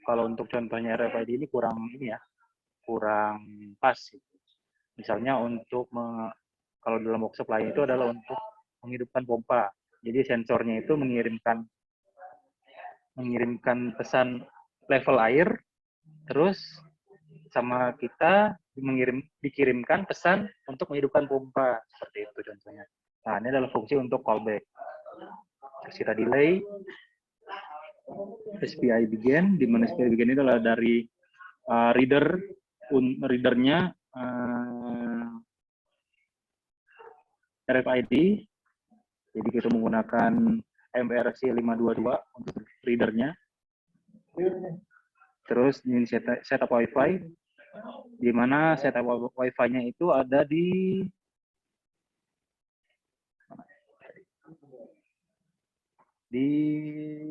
kalau untuk contohnya RFID ini kurang pas. Misalnya kalau dalam workshop lain itu adalah untuk menghidupkan pompa. Jadi sensornya itu mengirimkan pesan level air, terus sama kita dikirimkan pesan untuk menghidupkan pompa, seperti itu contohnya. Nah, ini adalah fungsi untuk callback. Terus kita delay, SPI begin, di mana SPI begin itu adalah dari readernya RFID. Jadi kita menggunakan MRC 522 untuk readernya. Terus ini setup Wi-Fi, di mana setup Wi-Fi-nya itu ada di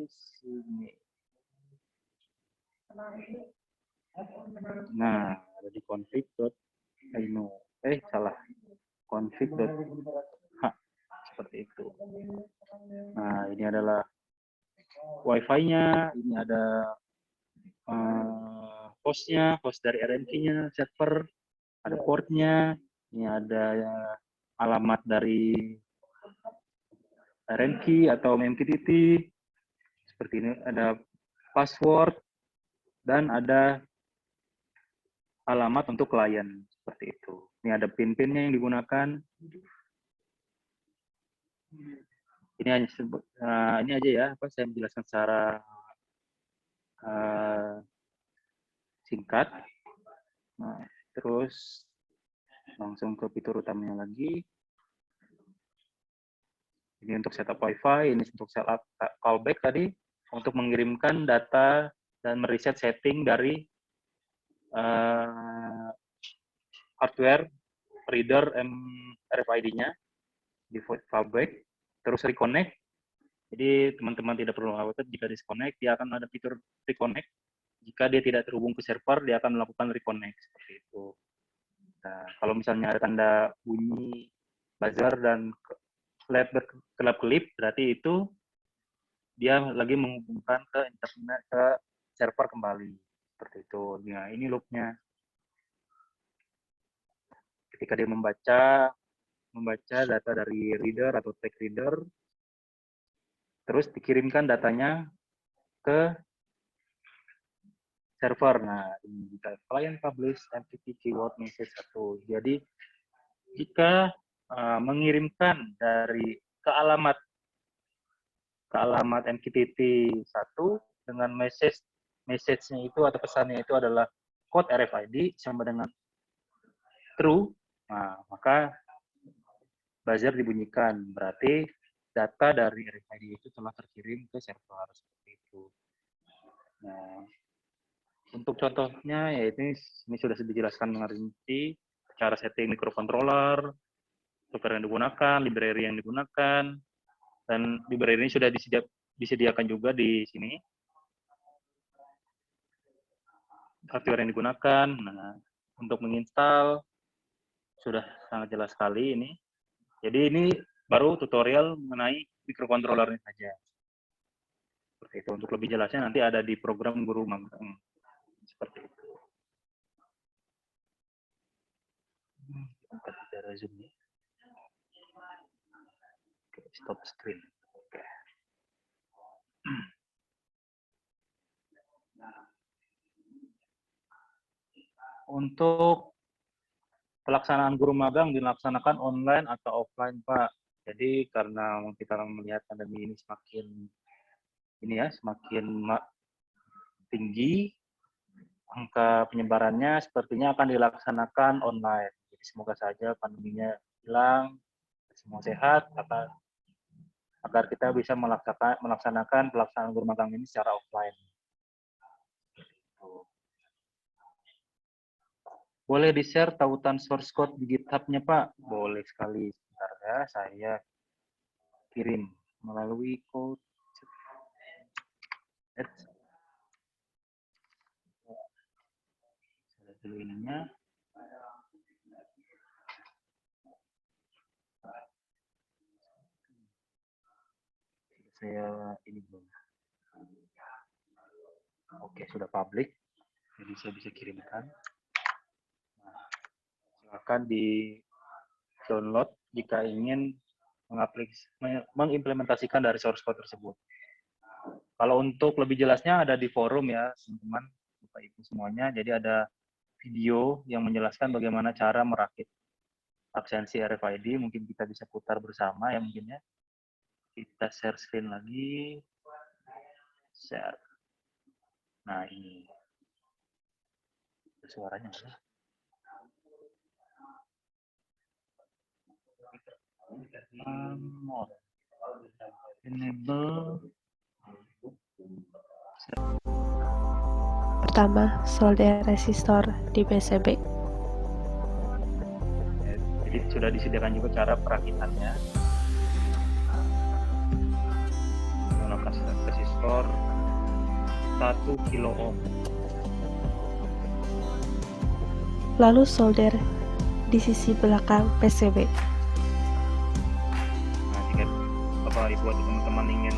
sini. Nah, ada di config.ino. Salah. config.h, seperti itu. Nah, ini adalah Wi-Fi-nya, ini ada hostnya, host dari RMQ-nya, server, ada port-nya, ini ada alamat dari RMQ atau MQTT, seperti ini, ada password, dan ada alamat untuk klien, seperti itu. Ini ada pin-pinnya yang digunakan. Ini hanya ini aja ya, saya menjelaskan secara singkat. Nah, terus langsung ke fitur utamanya lagi. Ini untuk setup Wi-Fi, ini untuk setup callback tadi, untuk mengirimkan data dan mereset setting dari hardware reader RFID-nya di fallback, terus reconnect. Jadi teman-teman tidak perlu khawatir jika disconnect, dia akan ada fitur reconnect. Jika dia tidak terhubung ke server, dia akan melakukan reconnect, seperti itu. Nah, kalau misalnya ada tanda bunyi buzzer dan kelap-kelip, berarti itu dia lagi menghubungkan ke internet, ke server kembali, seperti itu. Nah, ini loop-nya. Ketika dia membaca data dari reader atau text reader, terus dikirimkan datanya ke server. Nah, ini jika client publish MQTT keyword message 1. Jadi jika mengirimkan dari ke alamat MQTT 1 dengan message-nya itu atau pesannya itu adalah code RFID sama dengan true, nah, maka buzzer dibunyikan, berarti data dari RFID itu telah terkirim ke server, seperti itu. Nah, untuk contohnya ya ini sudah dijelaskan dengan rinci cara setting microcontroller, software yang digunakan, library yang digunakan, dan library ini sudah disediakan juga di sini. Hardware yang digunakan, nah, untuk menginstal sudah sangat jelas sekali ini. Jadi ini baru tutorial mengenai microcontroller saja. Seperti itu. Untuk lebih jelasnya nanti ada di program guru magang. Seperti itu. Kita bicara Zoom ya. Oke, stop screen. Oke. Untuk pelaksanaan guru magang dilaksanakan online atau offline, Pak. Jadi karena kita melihat pandemi ini semakin tinggi, angka penyebarannya sepertinya akan dilaksanakan online. Jadi semoga saja pandeminya hilang, semua sehat, agar kita bisa melaksanakan pelaksanaan guru magang ini secara offline. Boleh di-share tautan source code di GitHub-nya, Pak? Boleh sekali. Sebentar ya, saya kirim melalui code. Saya dulu ininya. Saya ini belum. Oke, sudah public. Jadi saya bisa kirimkan. Nah, Silakan di-download jika ingin mengimplementasikan dari source code tersebut. Kalau untuk lebih jelasnya ada di forum ya, teman-teman, Bapak Ibu semuanya. Jadi ada video yang menjelaskan bagaimana cara merakit absensi RFID. Mungkin kita bisa putar bersama ya mungkin ya. Kita share screen lagi. Share. Nah ini. Suaranya nggak ya? Enable. Pertama, solder resistor di PCB. Jadi sudah disediakan juga cara perakitannya. Menggunakan resistor 1 kilo ohm. Lalu solder di sisi belakang PCB. Nah, jika Bapak Ibu atau teman-teman ingin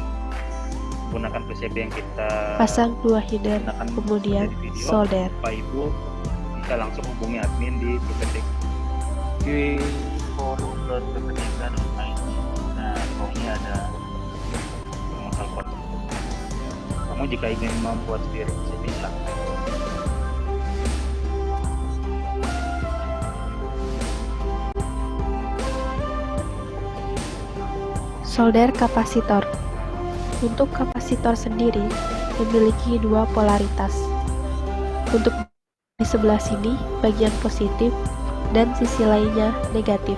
menggunakan PCB yang kita Pasang 2 header, gunakan kemudian dari video, solder. Bapak Ibu bisa langsung hubungi admin di forum.pptk.online. Nah, di bawahnya ada nomor telepon. Kamu jika ingin membuat sendiri PCB silakan. Solder kapasitor. Untuk kapasitor sendiri memiliki 2 polaritas. Untuk di sebelah sini bagian positif dan sisi lainnya negatif.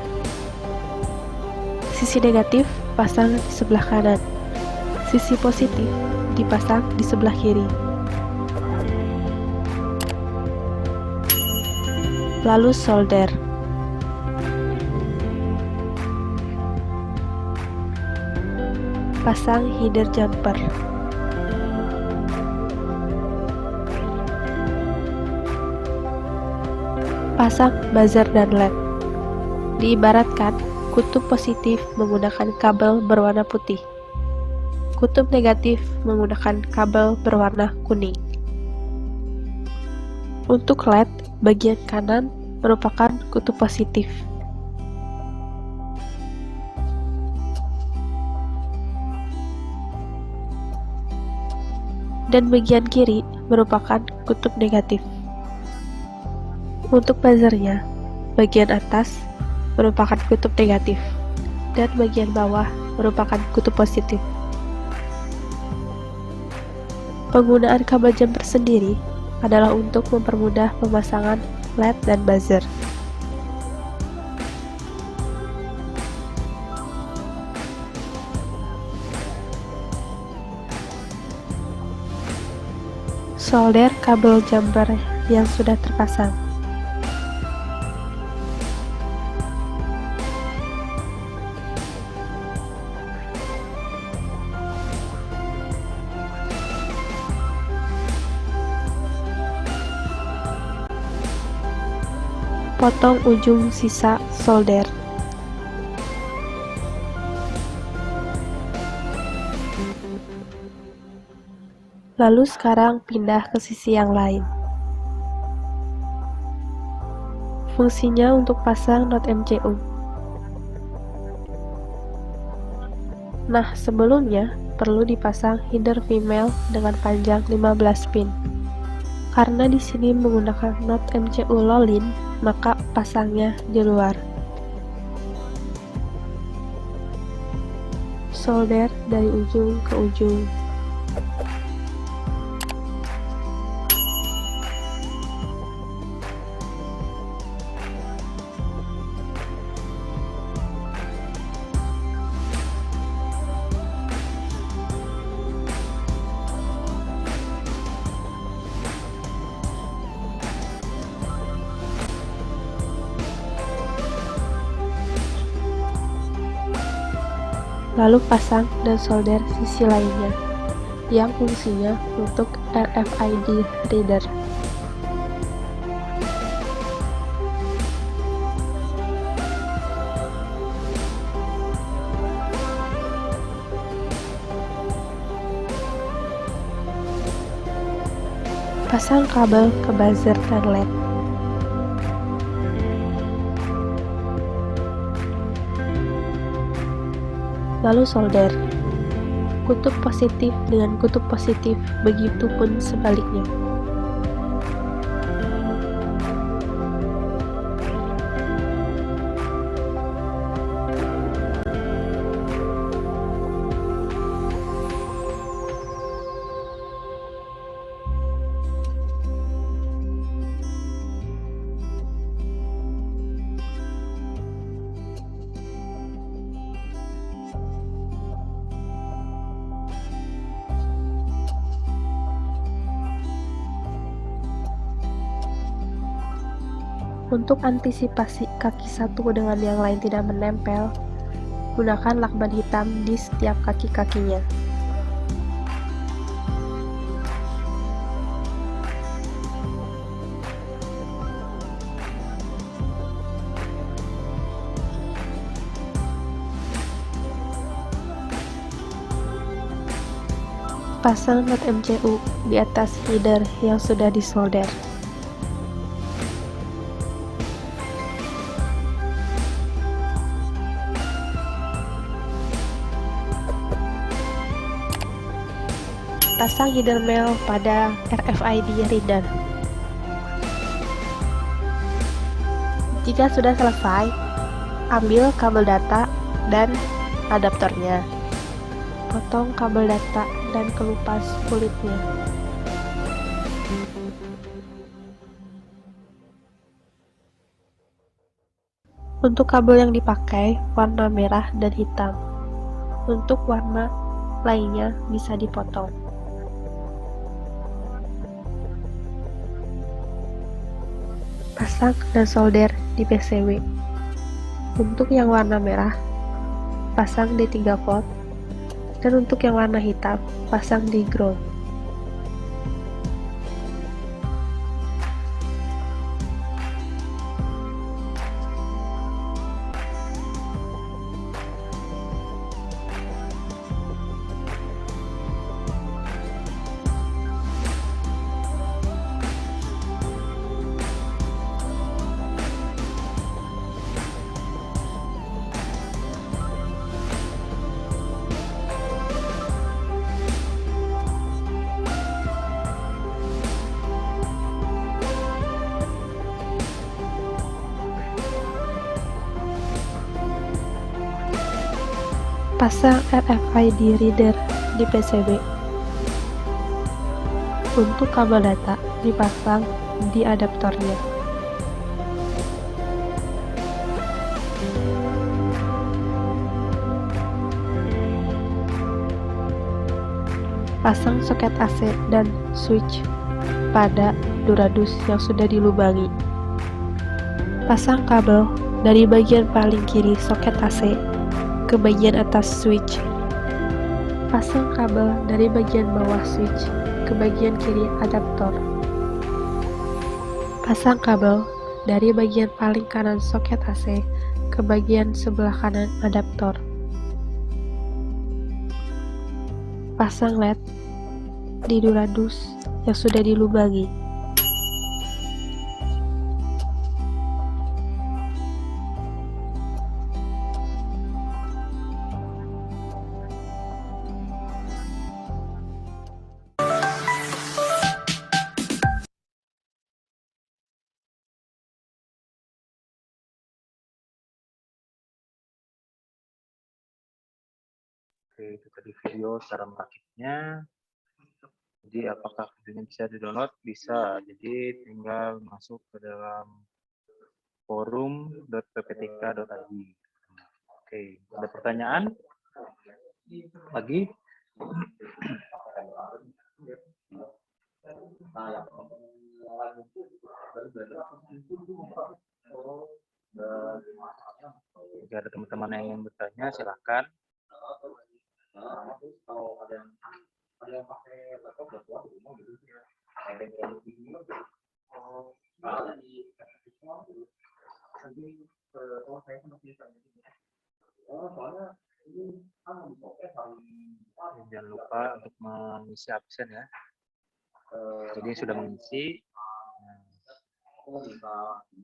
Sisi negatif pasang di sebelah kanan. Sisi positif dipasang di sebelah kiri. Lalu solder. Pasang header jumper. Pasang buzzer dan LED. Diibaratkan, kutub positif menggunakan kabel berwarna putih. Kutub negatif menggunakan kabel berwarna kuning. Untuk LED, bagian kanan merupakan kutub positif. Dan bagian kiri merupakan kutub negatif. Untuk buzzernya, bagian atas merupakan kutub negatif dan bagian bawah merupakan kutub positif. Penggunaan kabel jumper sendiri adalah untuk mempermudah pemasangan LED dan buzzer. Solder kabel jumper yang sudah terpasang. Potong ujung sisa solder. Lalu sekarang pindah ke sisi yang lain. Fungsinya untuk pasang not MCU. Nah, sebelumnya perlu dipasang header female dengan panjang 15 pin. Karena di sini menggunakan not MCU low-in, maka pasangnya di luar. Solder dari ujung ke ujung. Lalu pasang dan solder sisi lainnya, yang fungsinya untuk RFID reader. Pasang kabel ke buzzer dan LED. lalu solder. Kutub positif dengan kutub positif, begitu pun sebaliknya. Untuk antisipasi kaki satu dengan yang lain tidak menempel, gunakan lakban hitam di setiap kaki-kakinya. Pasang not MCU di atas header yang sudah disolder. Pasang header mail pada RFID reader. Jika sudah selesai, ambil kabel data dan adaptornya. Potong kabel data dan kelupas kulitnya. Untuk kabel yang dipakai, warna merah dan hitam. Untuk warna lainnya bisa dipotong. Pasang dan solder di PCB. Untuk yang warna merah, pasang di 3 volt, dan untuk yang warna hitam, pasang di ground. Pasang RFID reader di PCB. Untuk kabel data dipasang di adaptornya. Pasang soket AC dan switch pada Duradus yang sudah dilubangi. Pasang kabel dari bagian paling kiri soket AC ke bagian atas switch. Pasang kabel dari bagian bawah switch ke bagian kiri adaptor. Pasang kabel dari bagian paling kanan soket AC ke bagian sebelah kanan adaptor. Pasang LED di Duradus yang sudah dilubangi. Oke, itu tadi video cara merakitnya. Jadi apakah videonya bisa di-download? Bisa. Jadi tinggal masuk ke dalam forum.pptk.id. Oke, ada pertanyaan? Lagi? Jika ada teman-teman yang ingin bertanya, silakan. Jangan lupa untuk mengisi absen ya. Jadi sudah mengisi.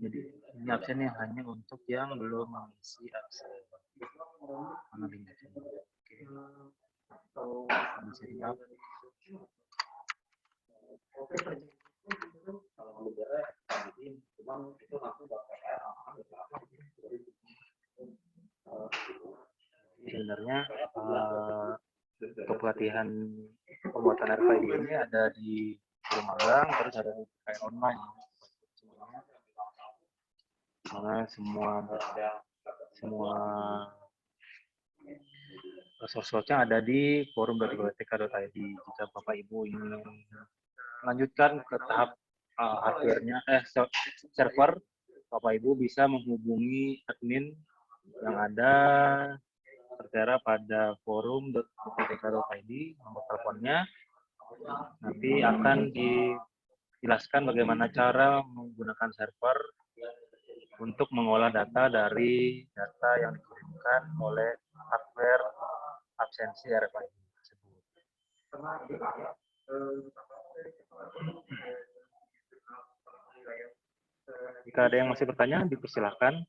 Jadi ini absennya hanya untuk yang belum mengisi absen. Mana linknya? Oke. Ini setting up. Sebenarnya untuk pelatihan pembuatan RFID ini ada di guru magang, terus ada di kayak online. Karena semua source-nya ada di forum.biblioteca.id. Jika Bapak Ibu ingin melanjutkan ke tahap hardware-nya, server, Bapak Ibu bisa menghubungi admin yang ada tertera pada forum.biblioteca.id, nomor teleponnya. Nanti akan dijelaskan bagaimana cara menggunakan server untuk mengolah data dari data yang dikirimkan oleh hardware absensi RFID tersebut. Jika ada yang masih bertanya, dipersilakan.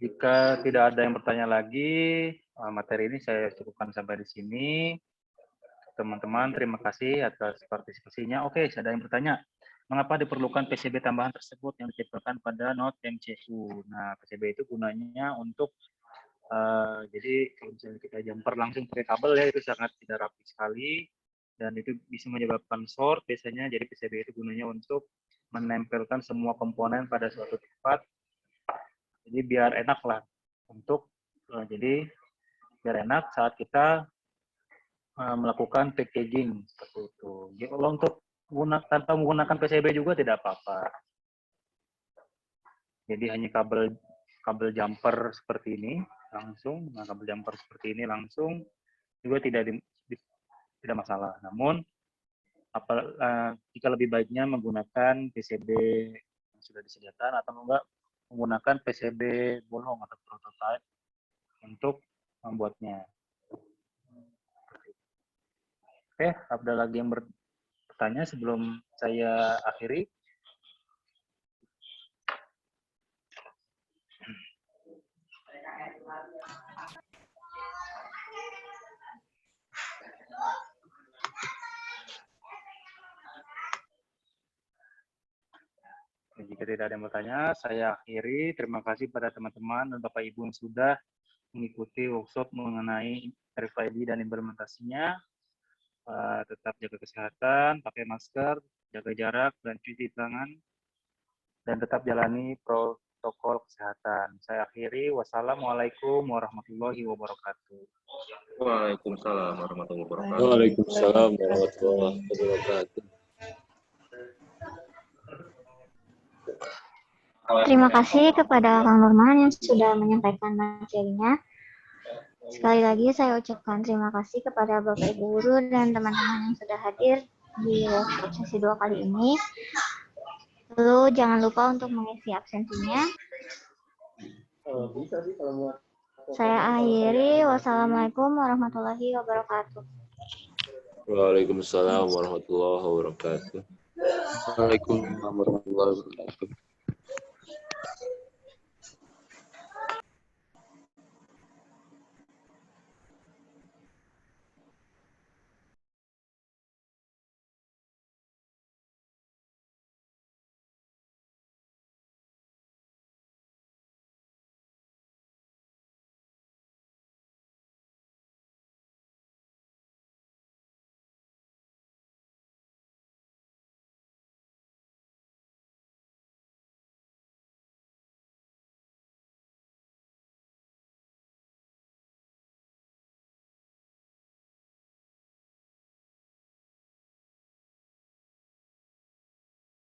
Jika tidak ada yang bertanya lagi, materi ini saya cukupkan sampai di sini. Teman-teman, terima kasih atas partisipasinya. Oke, ada yang bertanya, mengapa diperlukan PCB tambahan tersebut yang ditempelkan pada Node MCU? Nah, PCB itu gunanya untuk, jadi kalau misalnya kita jumper langsung pakai kabel ya, itu sangat tidak rapi sekali, dan itu bisa menyebabkan short biasanya. Jadi PCB itu gunanya untuk menempelkan semua komponen pada suatu tempat. Jadi biar enak lah untuk, jadi biar enak saat kita melakukan packaging seperti itu. Jadi kalau untuk tanpa menggunakan PCB juga tidak apa-apa. Jadi hanya kabel jumper seperti ini langsung, kabel jumper seperti ini langsung juga tidak masalah. Namun jika lebih baiknya menggunakan PCB yang sudah disediakan atau enggak menggunakan PCB bolong atau prototype untuk membuatnya. Oke, ada lagi yang bertanya sebelum saya akhiri? Jika tidak ada yang bertanya, saya akhiri. Terima kasih pada teman-teman dan Bapak Ibu yang sudah mengikuti workshop mengenai RFID dan implementasinya. Tetap jaga kesehatan, pakai masker, jaga jarak, dan cuci tangan, dan tetap jalani protokol kesehatan. Saya akhiri. Wassalamualaikum warahmatullahi wabarakatuh. Waalaikumsalam warahmatullahi wabarakatuh. Waalaikumsalam warahmatullahi wabarakatuh. Terima kasih kepada Kang Nurman yang sudah menyampaikan materinya. Sekali lagi saya ucapkan terima kasih kepada Bapak Ibu Guru dan teman-teman yang sudah hadir di workshop sesi 2 kali ini. Lalu jangan lupa untuk mengisi absensinya. Saya akhiri. Wassalamualaikum warahmatullahi wabarakatuh. Waalaikumsalam warahmatullahi wabarakatuh. Waalaikumsalam warahmatullahi wabarakatuh.